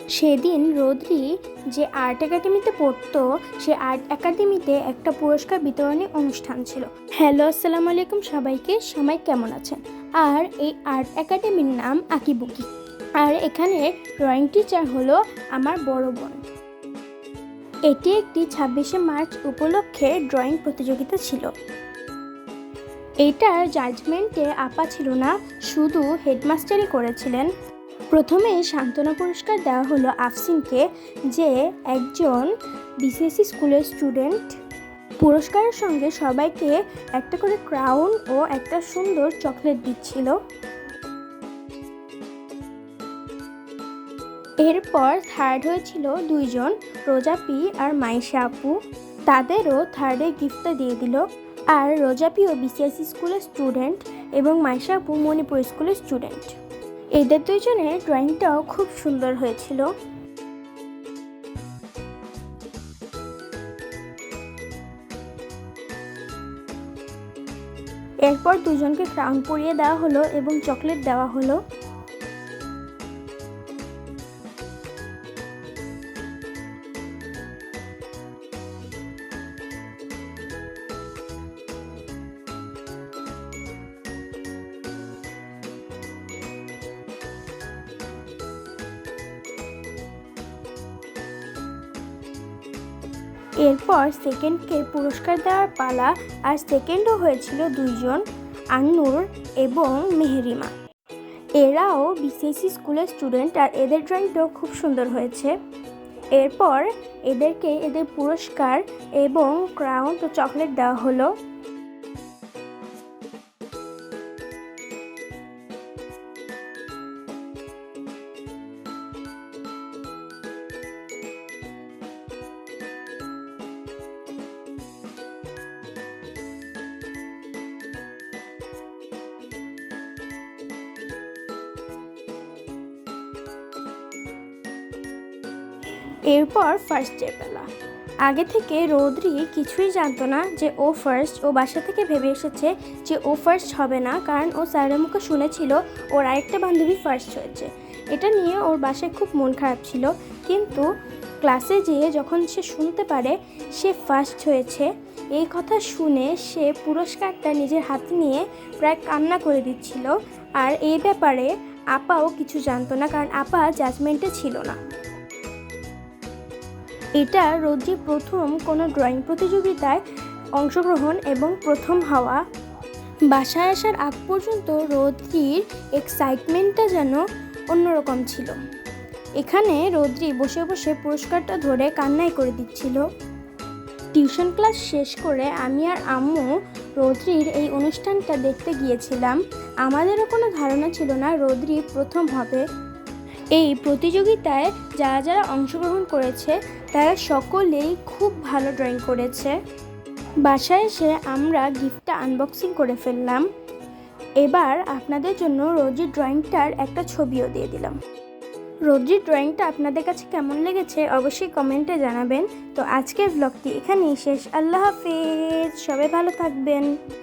সেদিন রোদ্রি যে আর্ট একাডেমিতে পড়তো, সে আর্ট একাডেমিতে একটা পুরস্কার বিতরণী অনুষ্ঠান ছিল। হ্যালো, আসসালামু আলাইকুম সবাইকে। সবাই কেমন আছেন? আর এই আর্ট একাডেমির নাম আঁকিবুকি। আর এখানে ড্রয়িং টিচার হলো আমার বড় বোন। এটি একটি 26শে মার্চ উপলক্ষে ড্রয়িং প্রতিযোগিতা ছিল। এইটার জাজমেন্টে আপা ছিল না, শুধু হেডমাস্টারই করেছিলেন। প্রথমে সান্ত্বনা পুরস্কার দেওয়া হলো আফসিনকে, যে একজন বিসিএসসি স্কুলের স্টুডেন্ট। পুরস্কারের সঙ্গে সবাইকে একটা করে ক্রাউন ও একটা সুন্দর চকলেট দিচ্ছিল। এরপর থার্ড হয়েছিল দুইজন, রোজাপি আর মাইশা আপু। তাদেরও থার্ডে গিফটটা দিয়ে দিল। আর রোজাপিও বিসিএসসি স্কুলের স্টুডেন্ট এবং মাইশা আপু মণিপুর স্কুলের স্টুডেন্ট। এদের দুইজনের ড্রয়িংটাও খুব সুন্দর হয়েছিল। এরপর দুজনকে ক্রাউন পরিয়ে দেওয়া হলো এবং চকলেট দেওয়া হলো। এরপর সেকেন্ডকে পুরস্কার দেওয়ার পালা। আর সেকেন্ডও হয়েছিল দুইজন, আন্নুর এবং মেহেরিমা। এরাও বিসিএসসি স্কুলের স্টুডেন্ট আর এদের ড্রয়িংটাও খুব সুন্দর হয়েছে। এরপর এদেরকে এদের পুরস্কার এবং ক্রাউন ও চকলেট দেওয়া হলো। এরপর ফার্স্ট ডে পেলা। আগে থেকে রোদ্রি কিছুই জানতো না যে ও ফার্স্ট। ও বাসা থেকে ভেবে এসেছে যে ও ফার্স্ট হবে না, কারণ ও স্যারের মুখে শুনেছিল ওর আরেকটা বান্ধবী ফার্স্ট হয়েছে। এটা নিয়ে ওর বাসায় খুব মন খারাপ ছিল। কিন্তু ক্লাসে যেয়ে যখন সে শুনতে পারে সে ফার্স্ট হয়েছে, এই কথা শুনে সে পুরস্কারটা নিজের হাতে নিয়ে প্রায় কান্না করে দিচ্ছিল। আর এই ব্যাপারে আপাও কিছু জানতো না, কারণ আপা জাজমেন্টে ছিল না। এটা রোদ্রির প্রথম কোনো ড্রয়িং প্রতিযোগিতায় অংশগ্রহণ এবং প্রথম হওয়া। বাসায় আসার আগ পর্যন্ত রোদ্রির এক্সাইটমেন্টটা যেন অন্যরকম ছিল। এখানে রোদ্রি বসে বসে পুরস্কারটা ধরে কান্নাই করে দিচ্ছিল। টিউশন ক্লাস শেষ করে আমি আর আম্মু রোদ্রির এই অনুষ্ঠানটা দেখতে গিয়েছিলাম। আমাদেরও কোনো ধারণা ছিল না রোদ্রি প্রথম হবে। এই প্রতিযোগিতায় যারা যারা অংশগ্রহণ করেছে তারা সকলেই খুব ভালো ড্রয়িং করেছে। বাসায় এসে আমরা গিফটটা আনবক্সিং করে ফেললাম। এবার আপনাদের জন্য রোদ্রির ড্রয়িংটার একটা ছবিও দিয়ে দিলাম। রোদ্রির ড্রয়িংটা আপনাদের কাছে কেমন লেগেছে অবশ্যই কমেন্টে জানাবেন। তো আজকের ব্লগটি এখানেই শেষ। আল্লাহ হাফেজ, সবাই ভালো থাকবেন।